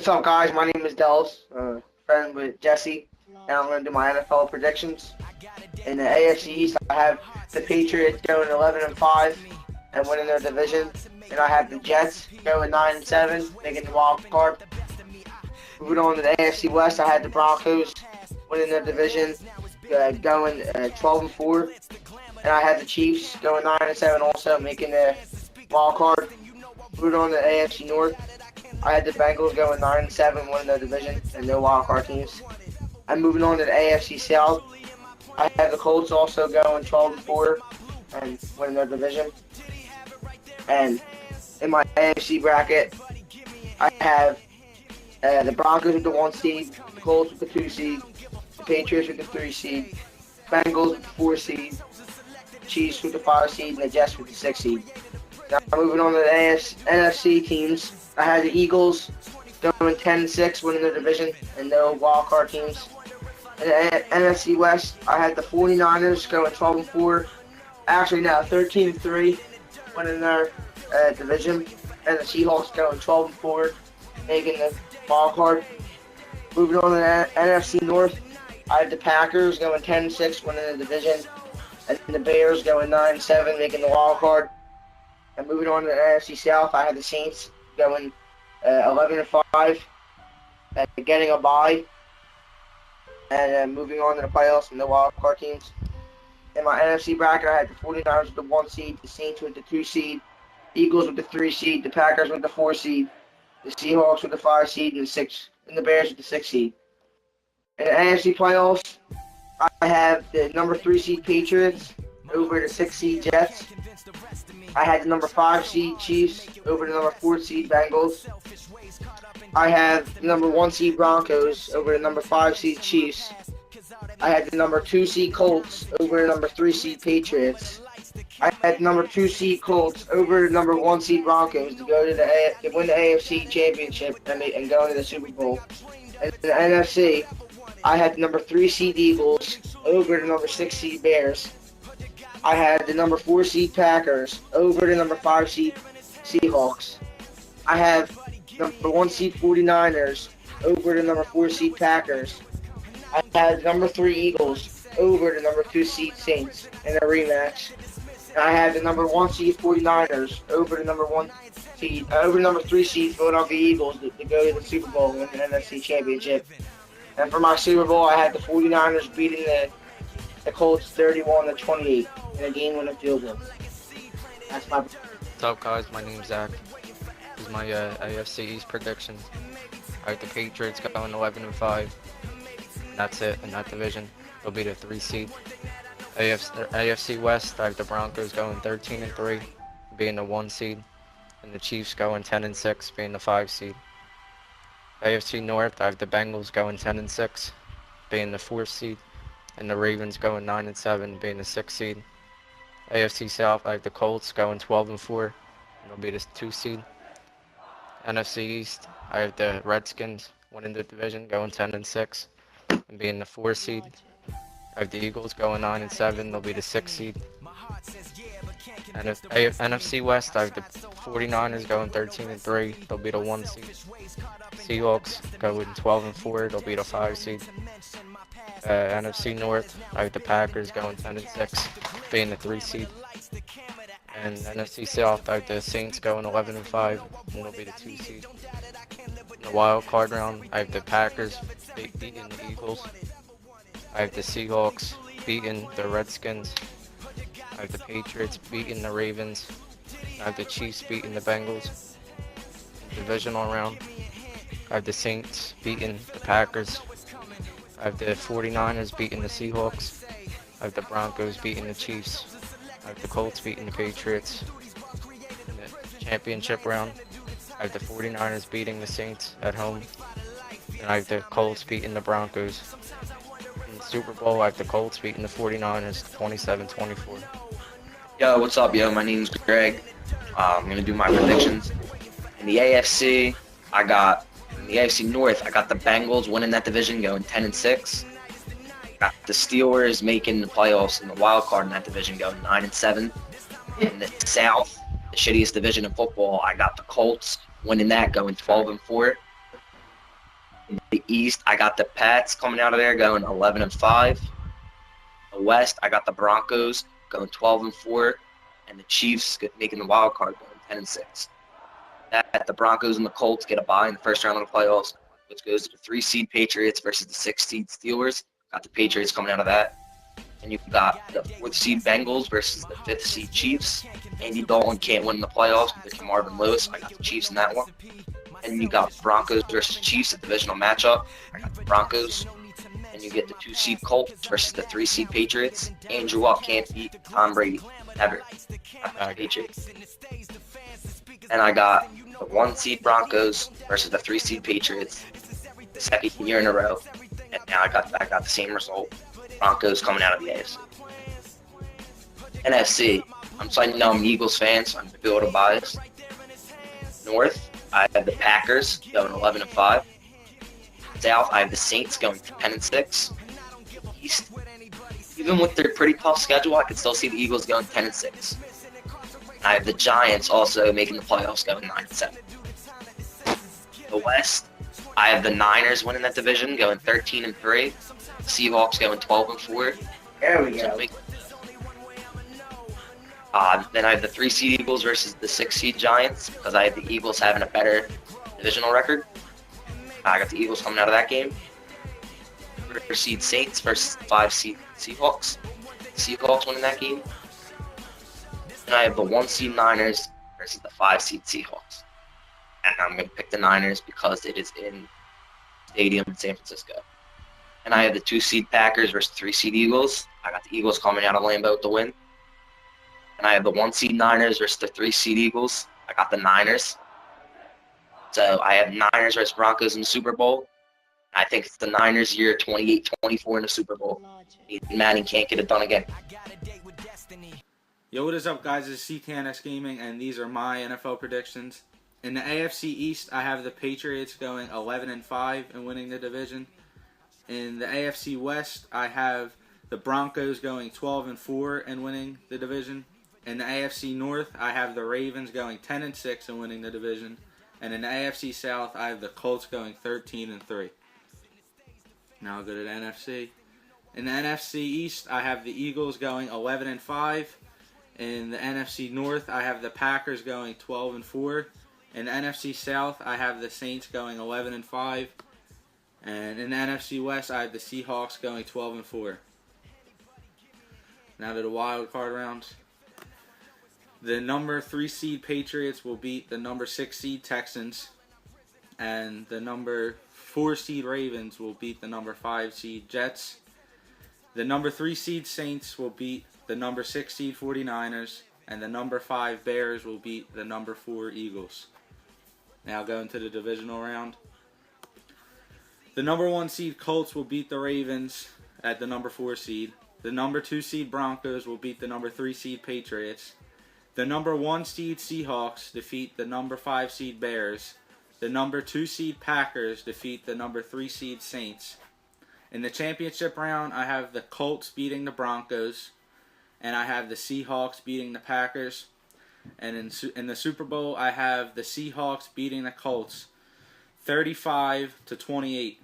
What's up, guys? My name is Dels, friend with Jesse, and I'm going to do my NFL predictions. In the AFC East, I have the Patriots going 11-5 and winning their division, and I have the Jets going 9-7, making the wild card. Moving on to the AFC West, I had the Broncos winning their division, going 12-4, and I had the Chiefs going 9-7, also making the wild card. Moving on to the AFC North, I had the Bengals going 9-7, winning their division, and no wild card teams. I'm moving on to the AFC South. I have the Colts also going 12-4 and winning their division. And in my AFC bracket, I have the Broncos with the 1 seed, the Colts with the 2 seed, the Patriots with the 3 seed, Bengals with the 4 seed, Chiefs with the 5 seed, and the Jets with the 6 seed. Now moving on to the NFC teams, I had the Eagles going 10-6, winning their division, and no wild card teams. In the NFC West, I had the 49ers going 12-4, actually now 13-3, winning their division, and the Seahawks going 12-4, making the wild card. Moving on to the NFC North, I had the Packers going 10-6, winning the division, and the Bears going 9-7, making the wild card. And moving on to the NFC South, I had the Saints going 11-5, getting a bye, and moving on to the playoffs and the wild card teams. In my NFC bracket, I had the 49ers with the 1 seed, the Saints with the 2 seed, Eagles with the 3 seed, the Packers with the 4 seed, the Seahawks with the 5 seed, and the Bears with the 6 seed. In the NFC playoffs, I have the number 3 seed Patriots over the 6 seed Jets. I had the number 5 seed Chiefs over the number 4 seed Bengals. I have the number 1 seed Broncos over the number 5 seed Chiefs. I had the number 2 seed Colts over the number 3 seed Patriots. I had the number 2 seed Colts over the number 1 seed Broncos to go to to win the AFC Championship and go into the Super Bowl. And in the NFC, I had the number 3 seed Eagles over the number 6 seed Bears. I had the number 4 seed Packers over the number 5 seed Seahawks. I have number 1 seed 49ers over the number 4 seed Packers. I had number 3 Eagles over the number 2 seed Saints in a rematch. And I had the number 1 seed 49ers over the number 3 seed Philadelphia Eagles to go to the Super Bowl and win the NFC Championship. And for my Super Bowl, I had the 49ers beating the Colts 31-28 in a game-winning field goal. That's my. What's up, guys? My name's Zach. This is my AFC East predictions. I have the Patriots going 11-5. That's it in that division. They'll be the 3 seed. AFC West, I have the Broncos going 13-3, being the 1 seed, and the Chiefs going 10-6, being the 5 seed. AFC North, I have the Bengals going 10-6, being the 4 seed, and the Ravens going 9-7, being the 6 seed. AFC South, I have the Colts going 12-4, and they'll be the 2 seed. NFC East, I have the Redskins winning the division, going 10-6, and being the 4 seed. I have the Eagles going 9-7, they'll be the 6 seed. And NFC West, I have the 49ers going 13-3, they'll be the 1 seed. Seahawks going 12-4, they'll be the 5 seed. NFC North, I have the Packers going 10-6, being the 3 seed. And NFC South, I have the Saints going 11-5, and they'll be the 2 seed. In the wild card round, I have the Packers beating the Eagles. I have the Seahawks beating the Redskins. I have the Patriots beating the Ravens. I have the Chiefs beating the Bengals. Divisional round, I have the Saints beating the Packers. I have the 49ers beating the Seahawks. I have the Broncos beating the Chiefs. I have the Colts beating the Patriots. In the championship round, I have the 49ers beating the Saints at home. And I have the Colts beating the Broncos. In the Super Bowl, I have the Colts beating the 49ers 27-24. Yo, what's up, yo? My name's Greg. I'm going to do my predictions. In the AFC North, I got the Bengals winning that division, going 10-6. Got the Steelers making the playoffs in the wild card in that division, going 9-7. In the South, the shittiest division in football, I got the Colts winning that, going 12-4. In the East, I got the Pats coming out of there going 11-5. The West, I got the Broncos going 12-4, and the Chiefs making the wild card going 10-6. That the Broncos and the Colts get a bye in the first round of the playoffs, which goes to the 3-seed Patriots versus the 6-seed Steelers. Got the Patriots coming out of that. And you've got the 4th-seed Bengals versus the 5th-seed Chiefs. Andy Dalton can't win the playoffs because of Marvin Lewis. I got the Chiefs in that one. And you got Broncos versus Chiefs, a divisional matchup. I got the Broncos. And you get the 2-seed Colts versus the 3-seed Patriots. Andrew Luck can't beat Tom Brady ever. I got the Patriots. And I got the 1-seed Broncos versus the 3-seed Patriots, the second year in a row. And now I got the same result. Broncos coming out of the AFC. NFC, I'm letting you know I'm an Eagles fan, so I'm a little biased. North, I have the Packers going 11-5. South, I have the Saints going 10-6. East, even with their pretty tough schedule, I could still see the Eagles going 10-6. And I have the Giants also making the playoffs going 9-7. The West, I have the Niners winning that division going 13-3. Seahawks going 12-4. There we go. Then I have the 3-seed Eagles versus the 6-seed Giants because I have the Eagles having a better divisional record. I got the Eagles coming out of that game. 4-seed Saints versus the 5-seed Seahawks. Seahawks winning that game. And I have the 1-seed Niners versus the 5-seed Seahawks. And I'm going to pick the Niners because it is in stadium in San Francisco. And I have the 2-seed Packers versus 3-seed Eagles. I got the Eagles coming out of Lambeau with the win. And I have the 1-seed Niners versus the 3-seed Eagles. I got the Niners. So I have Niners versus Broncos in the Super Bowl. I think it's the Niners' year 28-24 in the Super Bowl. Manning can't get it done again. Yo, what is up, guys? This is Ctnx Gaming, and these are my NFL predictions. In the AFC East, I have the Patriots going 11-5 and winning the division. In the AFC West, I have the Broncos going 12-4 and winning the division. In the AFC North, I have the Ravens going 10-6 and winning the division. And in the AFC South, I have the Colts going 13-3. Now I'll go to the NFC. In the NFC East, I have the Eagles going 11-5. In the NFC North, I have the Packers going 12-4. In the NFC South, I have the Saints going 11-5. And in the NFC West, I have the Seahawks going 12-4. Now to the wild card rounds. The number 3 seed Patriots will beat the number 6 seed Texans. And the number 4 seed Ravens will beat the number 5 seed Jets. The number 3 seed Saints will beat the number 6 seed 49ers. And the number 5 Bears will beat the number 4 Eagles. Now going to the divisional round. The number 1 seed Colts will beat the Ravens at the number 4 seed. The number 2 seed Broncos will beat the number 3 seed Patriots. The number 1 seed Seahawks defeat the number 5 seed Bears. The number 2 seed Packers defeat the number 3 seed Saints. In the championship round, I have the Colts beating the Broncos. And I have the Seahawks beating the Packers. And in the Super Bowl, I have the Seahawks beating the Colts 35-28.